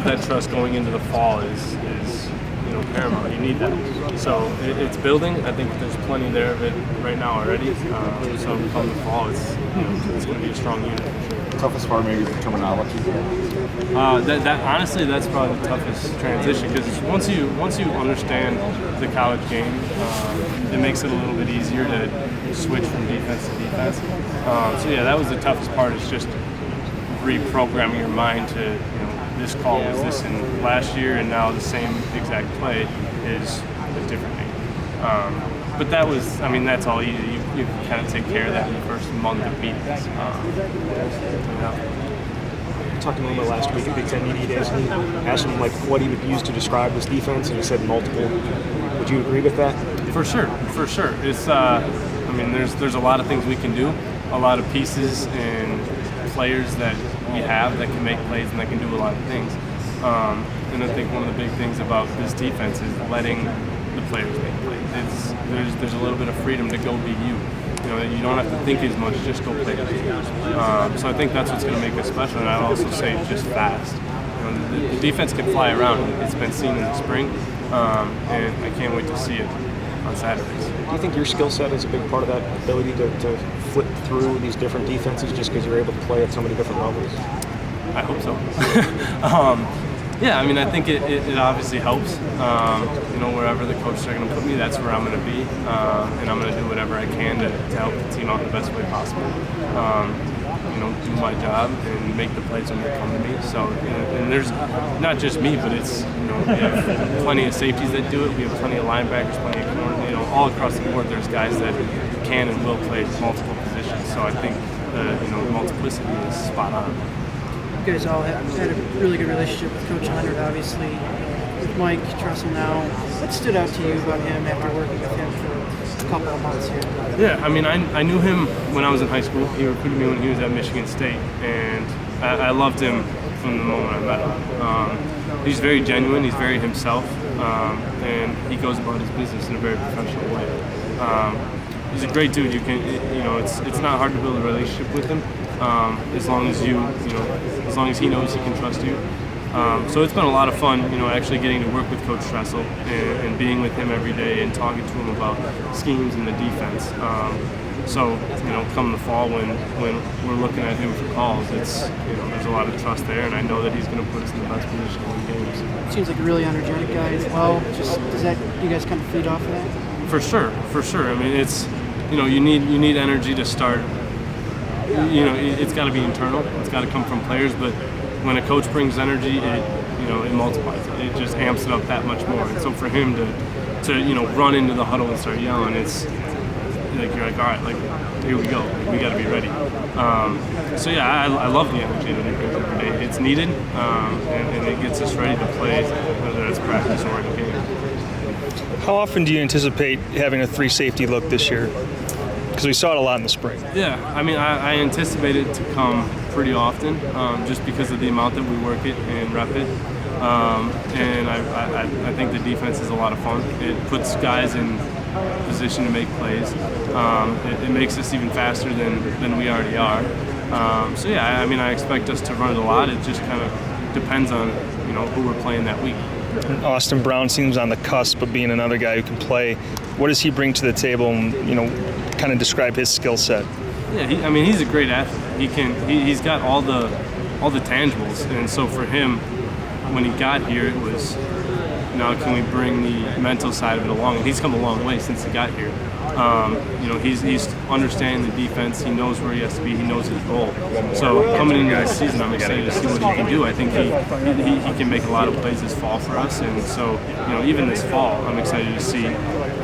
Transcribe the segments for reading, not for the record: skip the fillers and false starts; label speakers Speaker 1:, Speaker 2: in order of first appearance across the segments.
Speaker 1: that trust going into the fall is paramount. You need that. So it's building. I think there's plenty there of it right now already. So come the fall, it's going to be a strong unit.
Speaker 2: Toughest part maybe the terminology.
Speaker 1: That honestly, that's probably the toughest transition, because once you understand the college game, it makes it a little bit easier to switch from defense to defense. So yeah, that was the toughest part. Is just reprogramming your mind to this call was this in last year, and now the same exact play is a different thing. But that was, that's all easy. You kind of take care of that in the first month of meetings.
Speaker 3: Talking to him last week at Big Ten Media Days, and he asked him what he would use to describe this defense, and he said multiple. Would you agree with that?
Speaker 1: For sure. It's there's a lot of things we can do, a lot of pieces and players that we have that can make plays and that can do a lot of things. And I think one of the big things about this defense is letting the players make plays. There's a little bit of freedom to go be you. You don't have to think as much, just go play the game. So I think that's what's going to make us special, and I'd also say just fast. The defense can fly around. It's been seen in the spring, and I can't wait to see it on Saturdays.
Speaker 3: Do you think your skill set is a big part of that ability to flip through these different defenses just because you're able to play at so many different levels?
Speaker 1: I hope so. Yeah, I think it obviously helps. Wherever the coaches are going to put me, that's where I'm going to be, and I'm going to do whatever I can to help the team out the best way possible. Do my job and make the plays when they come to me. So, and there's not just me, but it's we have plenty of safeties that do it. We have plenty of linebackers, plenty of corners. All across the board, there's guys that can and will play multiple positions. So I think multiplicity is spot on.
Speaker 4: You guys all had a really good relationship with Coach Hunter, obviously, with Mike Tressel now. What stood out to you about him after working with him for a couple of months here?
Speaker 1: Yeah, I knew him when I was in high school. He recruited me when he was at Michigan State, and I loved him from the moment I met him. He's very genuine, he's very himself, and he goes about his business in a very professional way. He's a great dude. You can, it's not hard to build a relationship with him. As long as as long as he knows he can trust you. So it's been a lot of fun, actually getting to work with Coach Tressel and being with him every day and talking to him about schemes and the defense. So come the fall when we're looking at him for calls, it's there's a lot of trust there, and I know that he's going to put us in the best position to win games.
Speaker 4: Seems like a really energetic guy as well. Does that you guys kind of feed off of that?
Speaker 1: For sure. It's you need energy to start. It's got to be internal. It's got to come from players. But when a coach brings energy, it multiplies it. It just amps it up that much more. And so for him to run into the huddle and start yelling, it's like you're like, all right, here we go. We got to be ready. So yeah, I love the energy that he brings every day. It's needed, and it gets us ready to play, whether it's practice or in a game.
Speaker 5: How often do you anticipate having a 3 safety look this year? Because we saw it a lot in the spring.
Speaker 1: Yeah, I anticipate it to come pretty often, just because of the amount that we work it and rep it. And I think the defense is a lot of fun. It puts guys in position to make plays. It makes us even faster than we already are. So yeah, I expect us to run it a lot. It just kind of depends on who we're playing that week.
Speaker 5: And Austin Brown seems on the cusp of being another guy who can play. What does he bring to the table, and kind of describe his skill set?
Speaker 1: Yeah, he's a great athlete. He's got all the tangibles, and so for him, when he got here, it was now can we bring the mental side of it along? And he's come a long way since he got here. He's understanding the defense. He knows where he has to be. He knows his role. So coming into this season, I'm excited to see what he can do. I think he can make a lot of plays this fall for us. And so, even this fall, I'm excited to see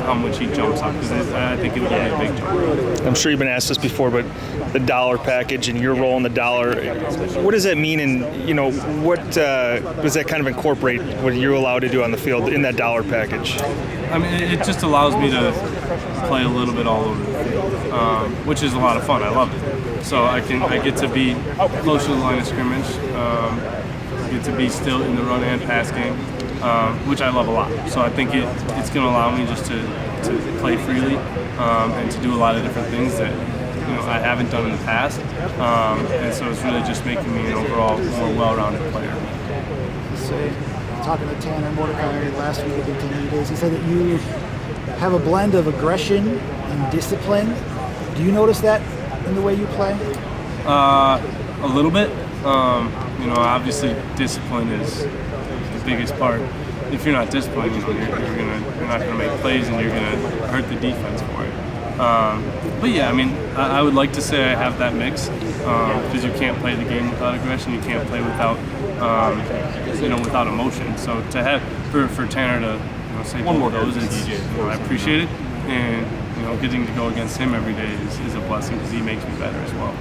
Speaker 1: how much he jumps up, because I think it would be a big jump.
Speaker 5: I'm sure you've been asked this before, but the dollar package and your role in the dollar, what does that mean? And what does that kind of incorporate what you're allowed to do on the field in that dollar package?
Speaker 1: It just allows me to play a little bit all over the field, which is a lot of fun. I love it. So I get to be close to the line of scrimmage, get to be still in the run and pass game, which I love a lot. So I think it's going to allow me just to play freely and to do a lot of different things that I haven't done in the past. And so it's really just making me an overall more well-rounded player.
Speaker 6: say, talking to Tanner Mordecai last week at Big Ten Media Days, he said that you have a blend of aggression and discipline. Do you notice that in the way you play?
Speaker 1: A little bit. Obviously discipline is the biggest part. If you're not disciplined, you're not gonna make plays, and you're gonna hurt the defense for it. But yeah, I would like to say I have that mix, because you can't play the game without aggression. You can't play without without emotion. So to have for Tanner to say both of those, I appreciate it, and getting to go against him every day is a blessing, because he makes me better as well.